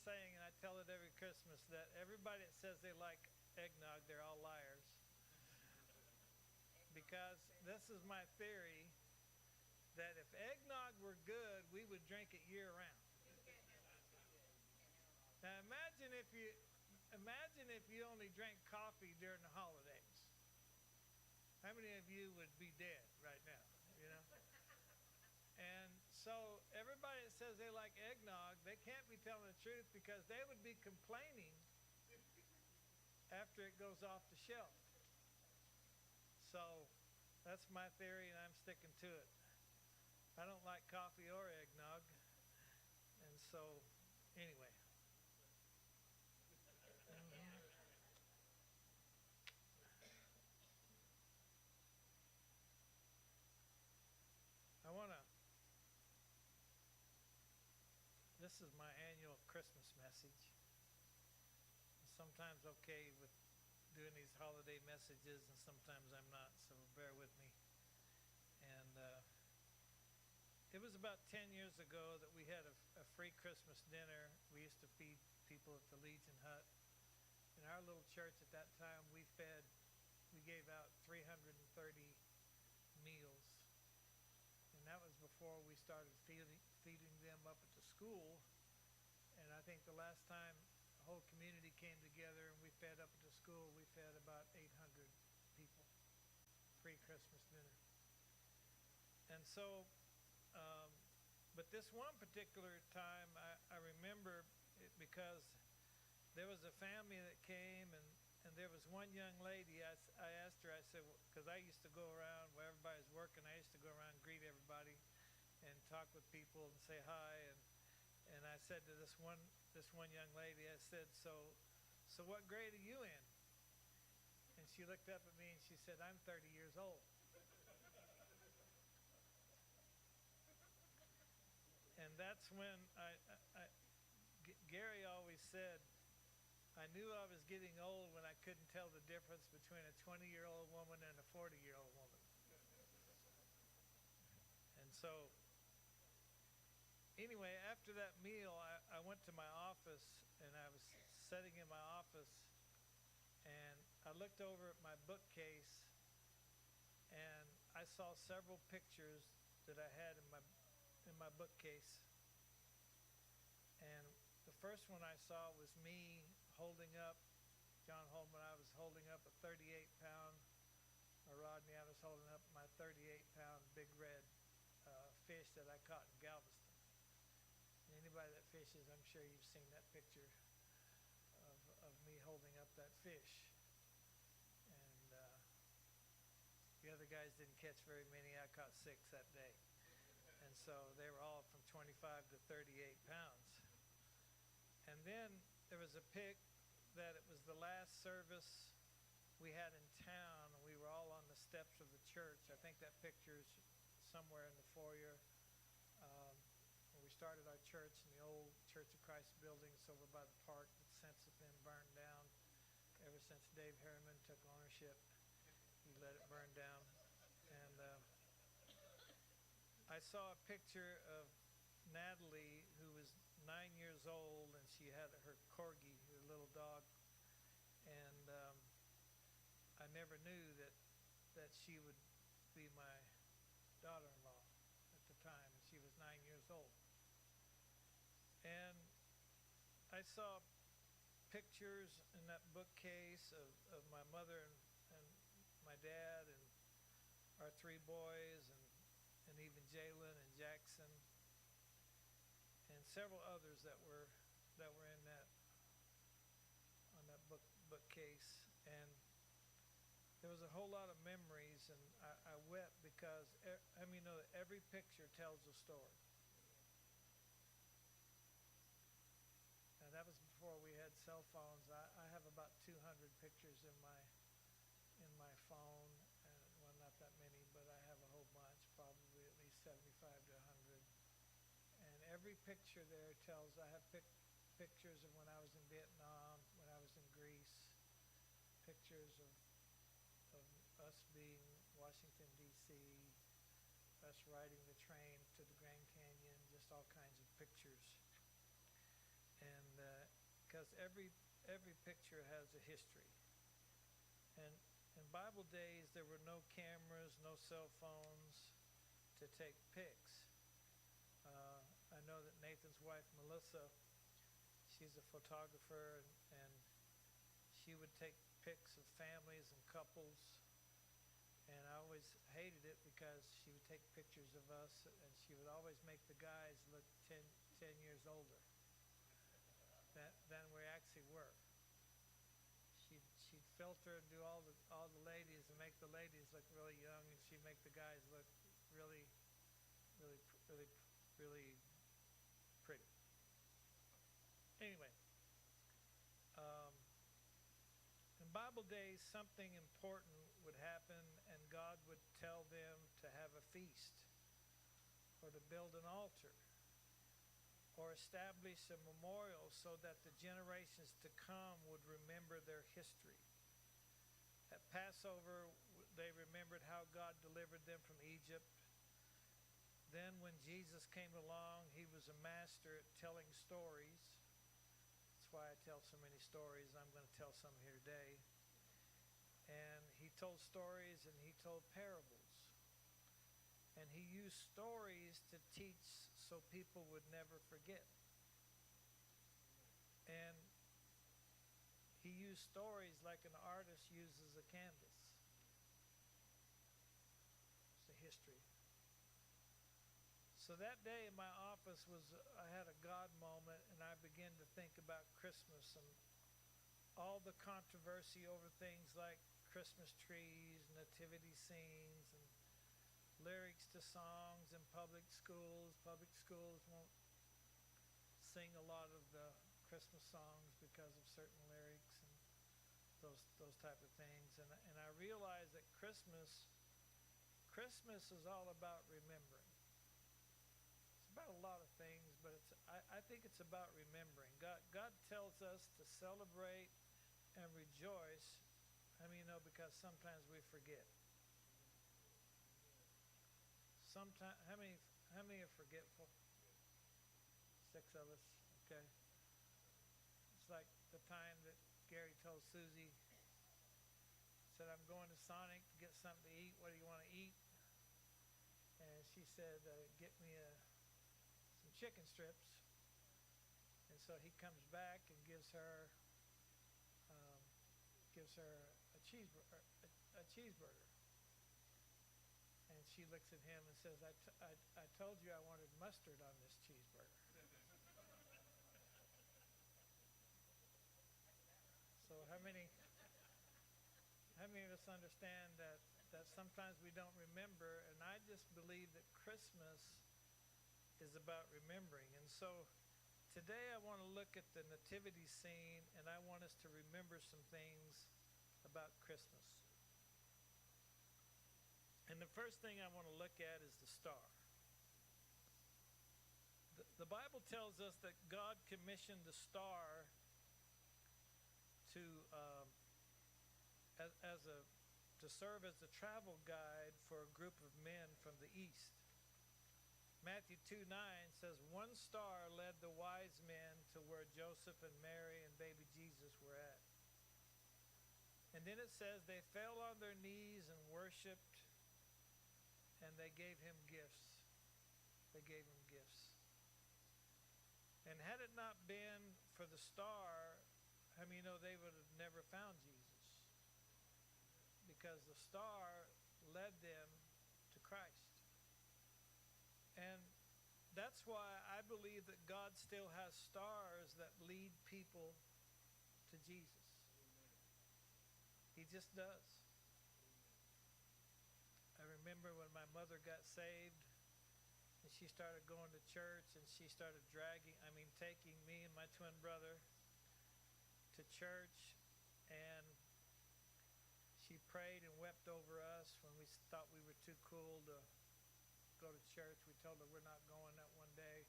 saying, and I tell it every Christmas, that everybody that says they like eggnog, they're all liars. Because this is my theory that if eggnog were good, we would drink it year round. Now imagine if you only drank coffee during the holidays. How many of you would be dead right now, you know? And so everybody that says they like eggnog, they can't be telling the truth because they would be complaining after it goes off the shelf. So that's my theory and I'm sticking to it. I don't like coffee or eggnog. And so anyway. I want to, this is my annual Christmas message. Sometimes okay with doing these holiday messages and sometimes I'm not, so bear with me. And it was about 10 years ago that we had a free Christmas dinner. We used to feed people at the Legion Hut. In our little church at that time, we gave out 330 meals. And that was before we started feeding them up at the school. And I think the last time the whole community came together and we fed up at the school, we fed about 800 people. Free Christmas dinner. And so, but this one particular time, I remember it because there was a family that came and there was one young lady. I asked her, I said, because I used to go around where everybody's working, I used to go around and greet everybody and talk with people and say hi. And I said to this one young lady, I said, so what grade are you in? And she looked up at me and she said, I'm 30 years old. And that's when Gary always said, I knew I was getting old when I couldn't tell the difference between a 20-year-old woman and a 40-year-old woman. And so, anyway, after that meal, I went to my office and I was sitting in my office and I looked over at my bookcase and I saw several pictures that I had in my bookcase. And the first one I saw was me holding up, John Holman, I was holding up a 38-pound, Rodney, I was holding up my 38-pound big red fish that I caught in Galveston. And anybody that fishes, I'm sure you've seen that picture of me holding up that fish. And the other guys didn't catch very many. I caught 6 that day. And so they were all from 25 to 38 pounds. And then there was a pic that it was the last service we had in town, and we were all on the steps of the church. I think that picture is somewhere in the foyer. When we started our church in the old Church of Christ buildings over by the park that's since been burned down. Ever since Dave Harriman took ownership, he let it burn down. And I saw a picture of Natalie, who was 9 years old, and she had her corgi, her little dog, and I never knew that she would be my daughter-in-law at the time, and she was 9 years old. And I saw pictures in that bookcase of my mother and my dad and our 3 boys and even Jalen and Jackson and several others that were in that on that bookcase. And there was a whole lot of memories, and I wept because every picture tells a story. And that was before we had cell phones. I have about 200 pictures in my phone, and well, not that many, but I have a whole bunch, probably at least 75 to 100. And every picture there tells. I have pictures of when I was in Vietnam, when I was in Greece, pictures of us being Washington, D.C., us riding the train to the Grand Canyon, just all kinds of pictures. and because every picture has a history. And in Bible days, there were no cameras, no cell phones to take pics. I know that Nathan's wife, Melissa, she's a photographer, and she would take pics of families and couples. And I always hated it because she would take pictures of us, and she would always make the guys look 10 years older than we actually were. She'd filter and do all the ladies and make the ladies look really young, and she'd make the guys look really, really, really, really pretty. Anyway, in Bible days, something important would happen, and God would tell them to have a feast, or to build an altar, or establish a memorial so that the generations to come would remember their history. At Passover, they remembered how God delivered them from Egypt. Then when Jesus came along, he was a master at telling stories. That's why I tell so many stories. I'm going to tell some here today. And he told stories and he told parables. And he used stories to teach so people would never forget. And he used stories like an artist uses a canvas. It's a history. So that day in my office I had a God moment, and I began to think about Christmas and all the controversy over things like Christmas trees, nativity scenes, and lyrics to songs in public schools. Public schools won't sing a lot of the Christmas songs because of certain lyrics and those type of things. And I realized that Christmas is all about remembering. It's about a lot of things, but I think it's about remembering. God tells us to celebrate and rejoice. How many know? Because sometimes we forget. Sometimes, how many are forgetful? 6 of us, okay. It's like the time that Gary told Susie, said, I'm going to Sonic to get something to eat. What do you want to eat? And she said, get me some chicken strips. And so he comes back and gives her a cheeseburger. And she looks at him and says, I told you I wanted mustard on this cheeseburger. So how many of us understand that sometimes we don't remember? And I just believe that Christmas is about remembering. And so today I want to look at the nativity scene, and I want us to remember some things about Christmas. And the first thing I want to look at is the star. The Bible tells us that God commissioned the star to serve as a travel guide for a group of men from the east. Matthew 2:9 says, one star led the wise men to where Joseph and Mary and baby Jesus were at. And then it says they fell on their knees and worshiped, and they gave him gifts. They gave him gifts. And had it not been for the star, how many know they would have never found Jesus? Because the star led them to Christ. And that's why I believe that God still has stars that lead people to Jesus. He just does. I remember when my mother got saved and she started going to church, and she started taking me and my twin brother to church, and she prayed and wept over us when we thought we were too cool to go to church. We told her we're not going that one day,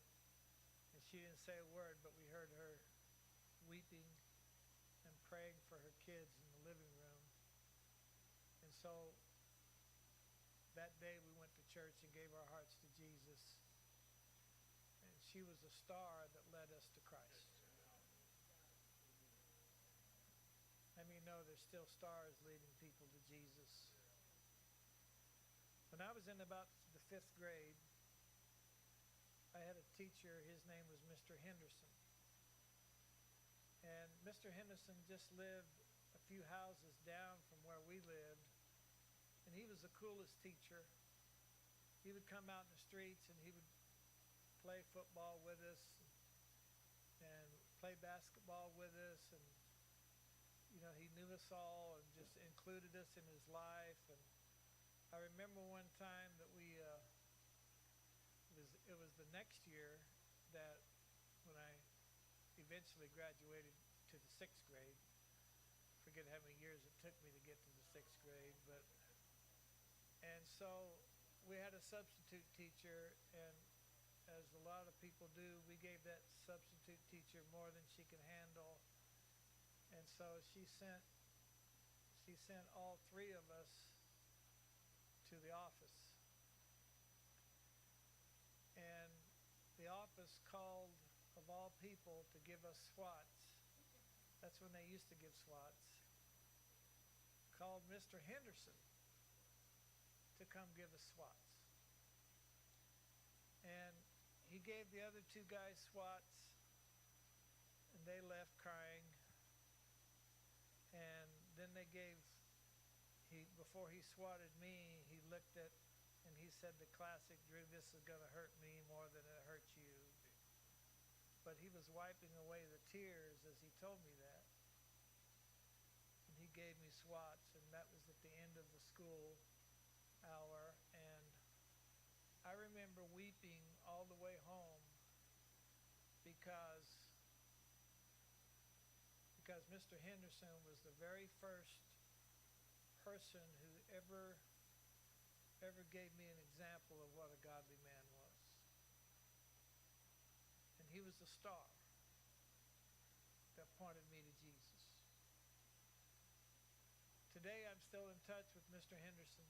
and she didn't say a word, but we heard her weeping and praying for her kids in the living room. And so that day we went to church and gave our hearts to Jesus, and she was a star that led us to Christ. I mean, no, there's still stars leading people to Jesus. When I was in about the 5th grade, I had a teacher. His name was Mr. Henderson. And Mr. Henderson just lived a few houses down from where we lived. And he was the coolest teacher. He would come out in the streets and he would play football with us and play basketball with us. And, you know, he knew us all and just included us in his life. And I remember one time that it was the next year that when I eventually graduated to the 6th grade. Forget how many years it took me to get to the 6th grade, and so we had a substitute teacher, and as a lot of people do, we gave that substitute teacher more than she could handle, and so she sent all 3 of us to the office. And the office called, of all people, to give us SWATs. That's when they used to give SWATs. Called Mr. Henderson to come give us SWATs. And he gave the other 2 guys SWATs, and they left crying. And then before he swatted me, he looked at, and he said the classic, "Drew, this is going to hurt me more than it hurts you." But he was wiping away the tears as he told me that. And he gave me SWATs, and that was at the end of the school hour. And I remember weeping all the way home because Mr. Henderson was the very first person who ever gave me an example of what a godly man was. And he was the star that pointed me to Jesus. Today I'm still in touch with Mr. Henderson.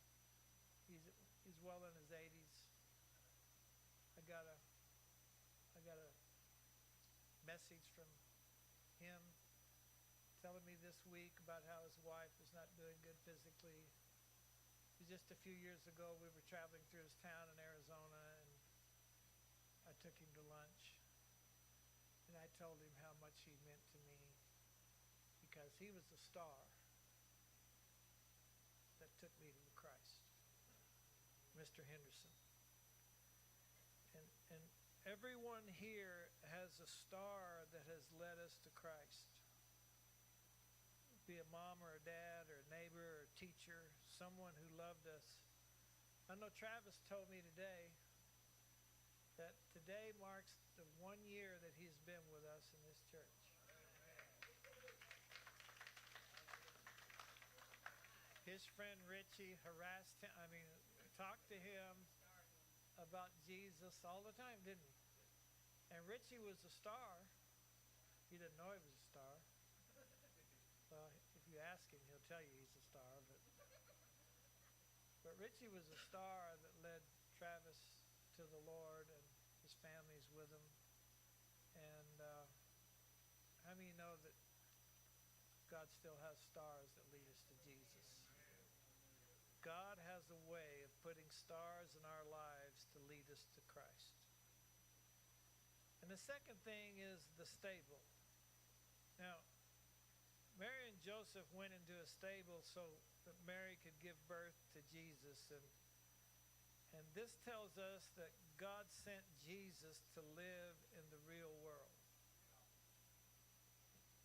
He's well in his 80s. I got a message from him telling me this week about how his wife was not doing good physically. Just a few years ago, we were traveling through his town in Arizona, and I took him to lunch. And I told him how much he meant to me because he was the star that took me to Christ, Mr. Henderson. And everyone here has a star that has led us to Christ. Be a mom or a dad or a neighbor or a teacher, someone who loved us. I know Travis told me today that today marks the 1 year that he's been with us in this church. His friend Richie talked to him about Jesus all the time, didn't he? And Richie was a star. He didn't know he was a star. Well, if you ask him, he'll tell you he's a star. But Richie was a star that led Travis to the Lord, and his family's with him. And how many know that God still has stars that lead us to Jesus? God has a way of putting stars in our lives to lead us to Christ. And the second thing is the stable. Now, Mary and Joseph went into a stable so that Mary could give birth to Jesus. And this tells us that God sent Jesus to live in the real world.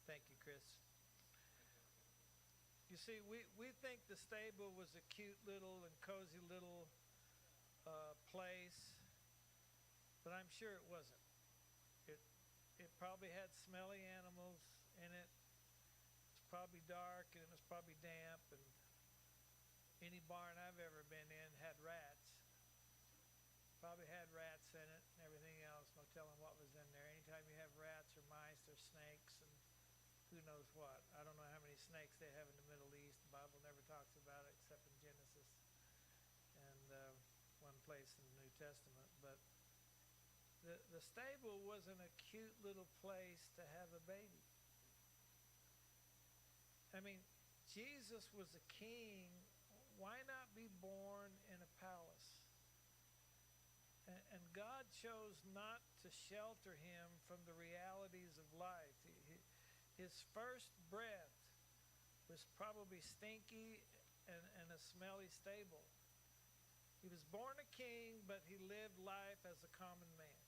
Thank you, Chris. You see, we think the stable was a cute little and cozy little place, but I'm sure it wasn't. It probably had smelly animals in it. Probably dark, and it was probably damp, and any barn I've ever been in had rats. Probably had rats in it and everything else. No telling what was in there. Anytime you have rats or mice, there's snakes and who knows what. I don't know how many snakes they have in the Middle East. The Bible never talks about it except in Genesis and one place in the New Testament. But the stable wasn't a cute little place to have a baby. I mean, Jesus was a king. Why not be born in a palace? And God chose not to shelter him from the realities of life. His first breath was probably stinky and a smelly stable. He was born a king, but he lived life as a common man.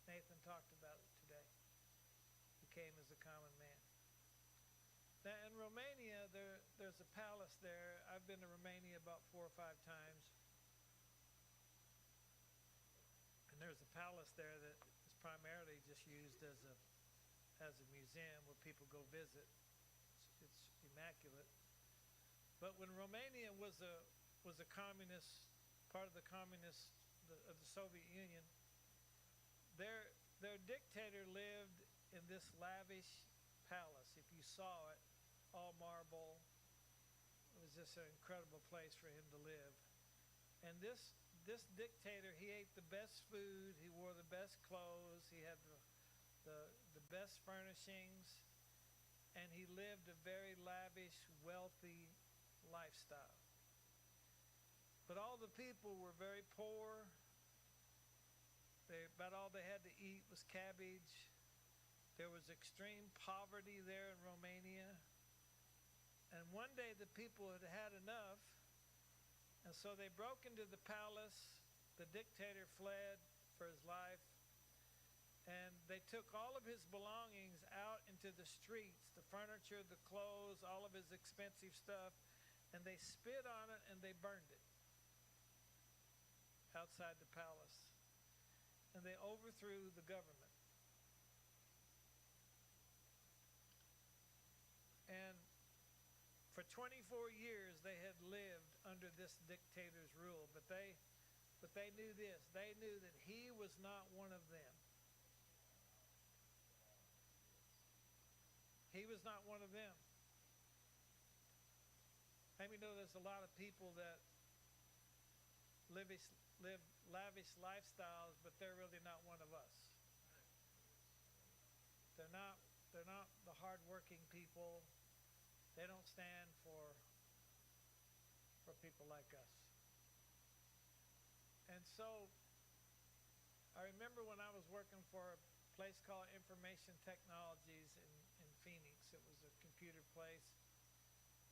Nathan talked about it today. He came as a common man. Now in Romania, there's a palace there. I've been to Romania about 4 or 5 times. And there's a palace there that is primarily just used as a museum where people go visit. It's immaculate. But when Romania was a communist, part of the communist of the Soviet Union, their dictator lived in this lavish palace. If you saw it, all marble, it was just an incredible place for him to live. And this dictator, he ate the best food, he wore the best clothes, he had the best furnishings, and he lived a very lavish, wealthy lifestyle. But all the people were very poor. About all they had to eat was cabbage. There was extreme poverty there in Romania. And one day the people had had enough, and so they broke into the palace. The dictator fled for his life, and they took all of his belongings out into the streets, the furniture, the clothes, all of his expensive stuff, and they spit on it and they burned it outside the palace. And they overthrew the government. And for 24 years they had lived under this dictator's rule, but they knew this. They knew that he was not one of them. He was not one of them. Let me know there's a lot of people that live lavish lifestyles, but they're really not one of us. They're not the hardworking people. They don't stand for people like us. And so I remember when I was working for a place called Information Technologies in Phoenix. It was a computer place.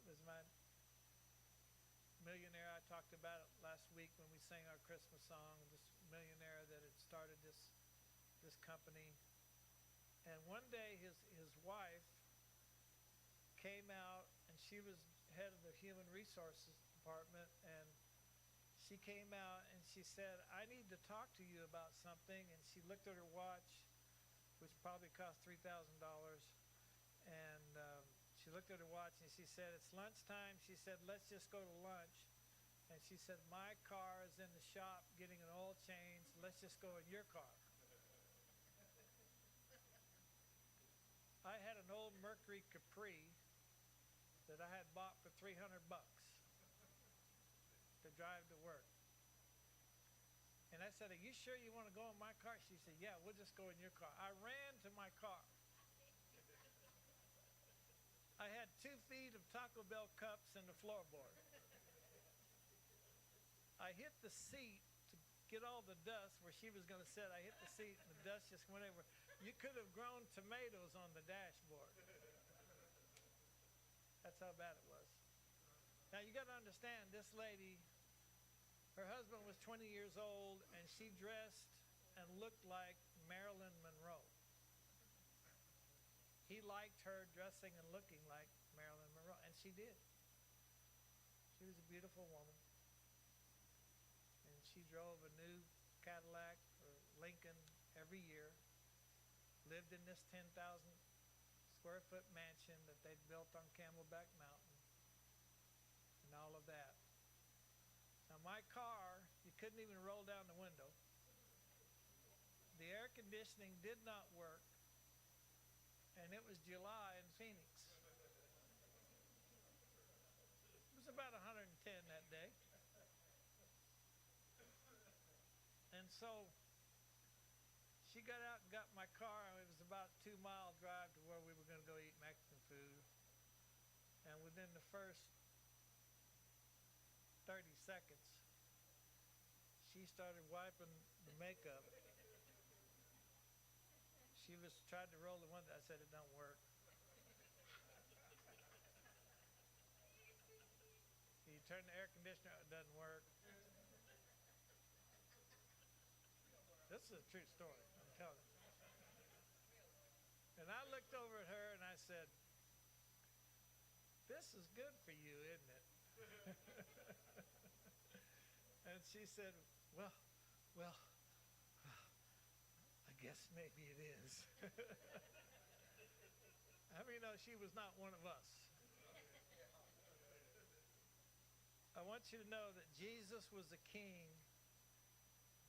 It was my millionaire. I talked about it last week when we sang our Christmas song, this millionaire that had started this company. And one day his wife came out, and she was head of the human resources department, and she came out and she said, "I need to talk to you about something." And she looked at her watch, which probably cost $3,000, and she looked at her watch and she said, "It's lunchtime." She said, "Let's just go to lunch." And she said, "My car is in the shop getting an oil change. Let's just go in your car." I had an old Mercury Capri that I had bought for $300 to drive to work. And I said, "Are you sure you want to go in my car?" She said, "Yeah, we'll just go in your car." I ran to my car. I had 2 feet of Taco Bell cups in the floorboard. I hit the seat to get all the dust where she was going to sit. I hit the seat and the dust just went everywhere. You could have grown tomatoes on the dashboard. That's how bad it was. Now you got to understand, this lady, her husband was 20 years old, and she dressed and looked like Marilyn Monroe. He liked her dressing and looking like Marilyn Monroe, and she did. She was a beautiful woman. And she drove a new Cadillac or Lincoln every year, lived in this 10,000 square foot mansion that they'd built on Camelback Mountain, and all of that. Now my car, you couldn't even roll down the window. The air conditioning did not work, and it was July in Phoenix. It was about 110 that day. And so she got out and got my car, and it was about a 2-mile drive to where we were going to go eat Mexican food. And within the first 30 seconds, she started wiping the makeup. She was tried to roll the window. I said, it don't work. You turn the air conditioner on, it doesn't work. This is a true story, I'm telling you. And I looked over at her and I said, this is good for you, isn't it? And she said, well, I guess maybe it is. How many know she was not one of us? I want you to know that Jesus was a king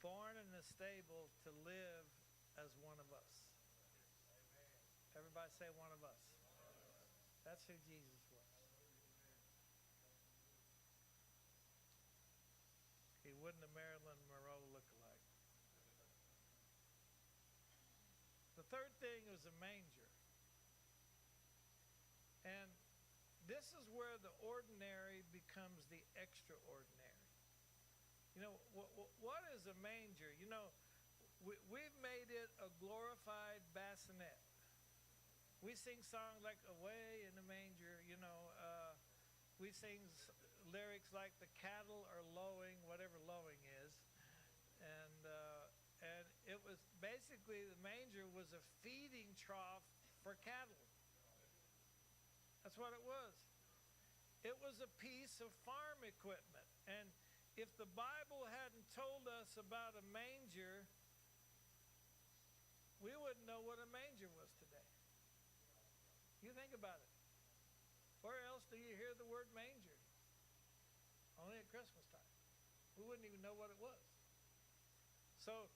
born in a stable to live as one of us. Everybody say one of us. That's who Jesus was. He wasn't a Marilyn Monroe lookalike. The third thing was a manger. And this is where the ordinary becomes the extraordinary. You know, what is a manger? You know, we've made it a glorified bassinet. We sing songs like Away in the Manger, you know. We sing lyrics like the cattle are lowing, whatever lowing is. And it was basically, the manger was a feeding trough for cattle. That's what it was. It was a piece of farm equipment. And if the Bible hadn't told us about a manger, we wouldn't know what a manger was today. You think about it. Where else do you hear the word manger? Only at Christmas time. We wouldn't even know what it was. So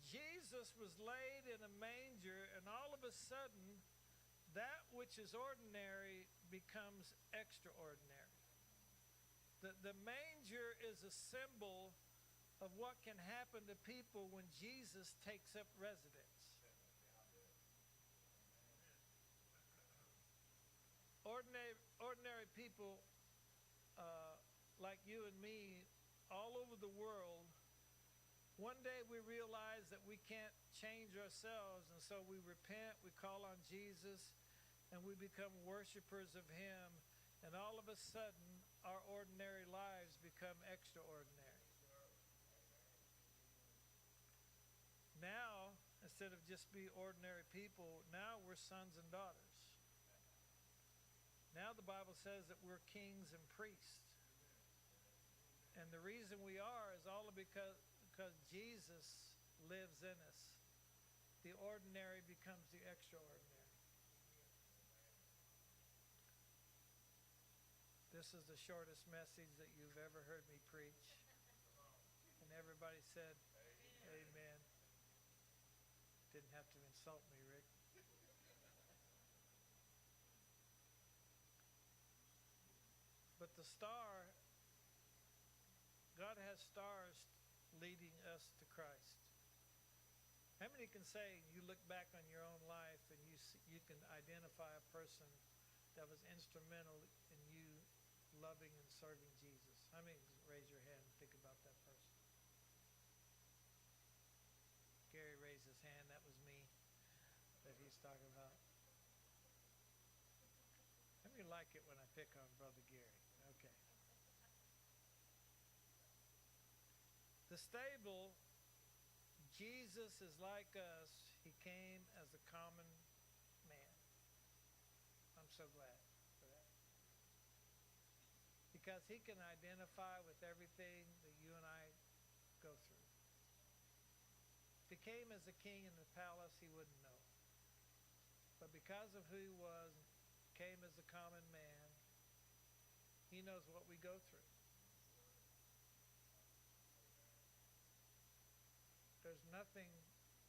Jesus was laid in a manger, and all of a sudden, that which is ordinary becomes extraordinary. The manger is a symbol of what can happen to people when Jesus takes up residence. Ordinary people like you and me all over the world, one day we realize that we can't change ourselves, and so we repent, we call on Jesus, and we become worshipers of Him, and all of a sudden our ordinary lives become extraordinary. Now, instead of just be ordinary people, now we're sons and daughters. Now the Bible says that we're kings and priests. And the reason we are is all because Jesus lives in us. The ordinary becomes the extraordinary. This is the shortest message that you've ever heard me preach. And everybody said, Amen. Didn't have to insult me, Rick. But the star, God has stars leading us to Christ. How many can say you look back on your own life and you can identify a person that was instrumental in you loving and serving Jesus? How many raise your hand and think about that person? Gary raised his hand. That was me that he's talking about. How many like it when I pick on Brother Gary? Okay. The stable, Jesus is like us. He came as a common man. I'm so glad for that. Because He can identify with everything that you and I go through. If He came as a king in the palace, He wouldn't know. But because of who He was, came as a common man, He knows what we go through. There's nothing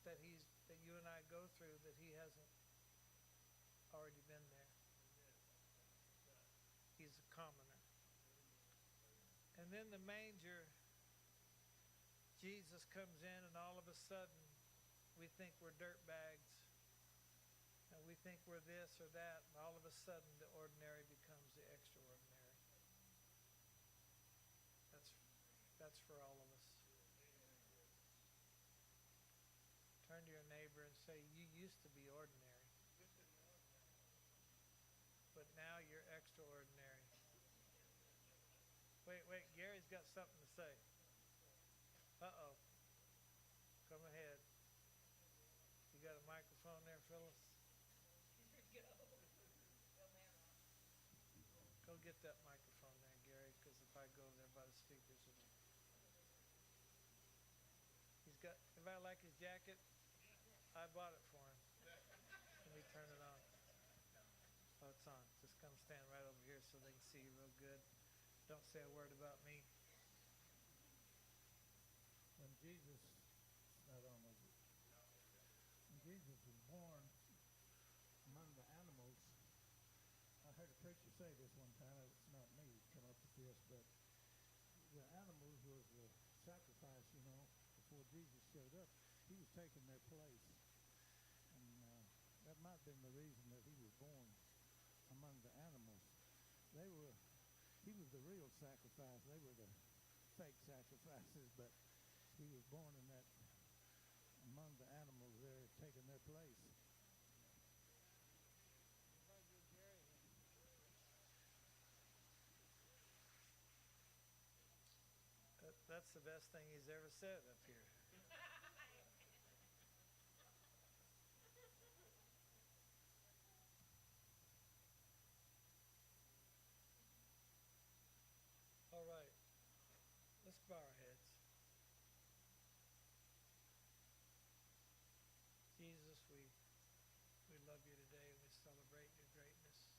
that you and I go through that He hasn't already been there. He's a commoner. And then the manger, Jesus comes in, and all of a sudden we think we're dirt bags, and we think we're this or that, and all of a sudden the ordinary becomes the extraordinary. for all of us. Turn to your neighbor and say, you used to be ordinary, but now you're extraordinary. Wait, Gary's got something to say. Uh-oh. Come ahead. You got a microphone there, Phyllis? Go get that microphone there, Gary, because if I go there by the speakers, everybody like his jacket? I bought it for him. Let me turn it on. Oh, it's on. Just come stand right over here so they can see you real good. Don't say a word about me. When Jesus, not on, was it? When Jesus was born among the animals, I heard a preacher say this one time. It's not me who come up with this, but the animals was the sacrifice, before Jesus showed up. He was taking their place. And that might have been the reason that he was born among the animals. He was the real sacrifice. They were the fake sacrifices, but he was born in that among the animals there, taking their place. That's the best thing he's ever said up here. All right. Let's bow our heads. Jesus, we love you today and we celebrate your greatness.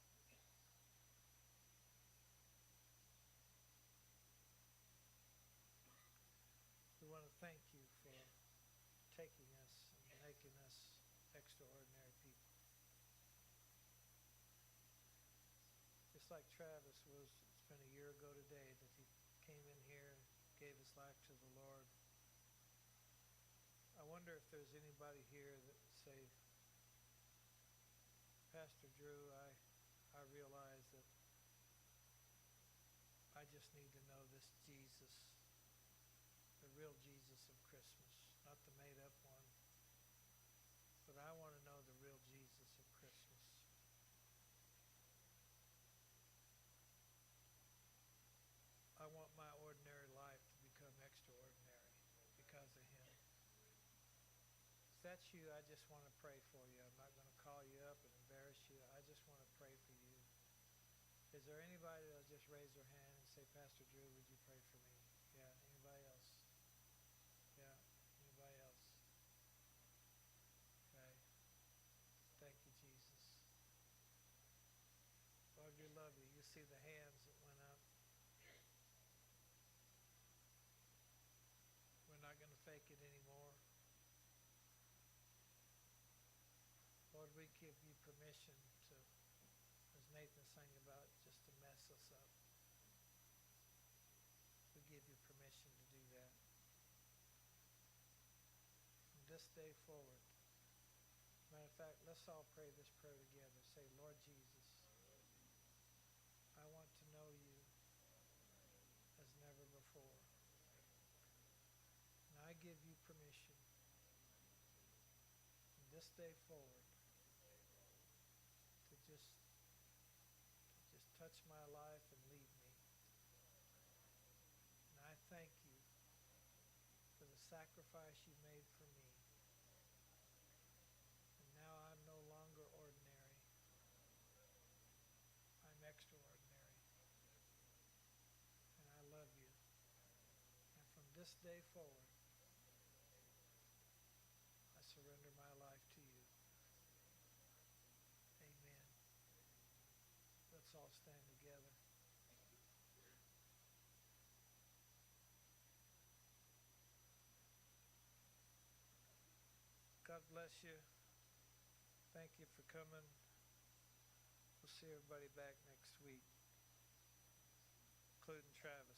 We want to thank you for taking us and making us extraordinary people. Just like Travis was, it's been a year ago today that he came in here and gave his life to the Lord. I wonder if there's anybody here that would say, Pastor Drew, I realize that I just need to know this Jesus, the real Jesus of Christmas, not the made-up one, but I want to know the real Jesus of Christmas. I want my ordinary life to become extraordinary because of him. If that's you, I just want to pray for you. I'm not going to call you up and embarrass you. I just want to pray for you. Is there anybody that'll just raise their hand and say, Pastor Drew, would you pray for me? Yeah, anybody else? Yeah, anybody else? Okay. Thank you, Jesus. Lord, we love you. You see the hands that went up. We're not going to fake it anymore. Lord, we give you permission to, as Nathan sang about, just to mess us up. We give you permission to do that. From this day forward, matter of fact, let's all pray this prayer together. Say, Lord Jesus, I want to know you as never before. And I give you permission from this day forward to just touch my life and lead me. And I thank you for the sacrifice you made for me. And now I'm no longer ordinary. I'm extraordinary. And I love you. And from this day forward, I surrender my life to you. Amen. Let's all stand together. God bless you. Thank you for coming. We'll see everybody back next week, including Travis.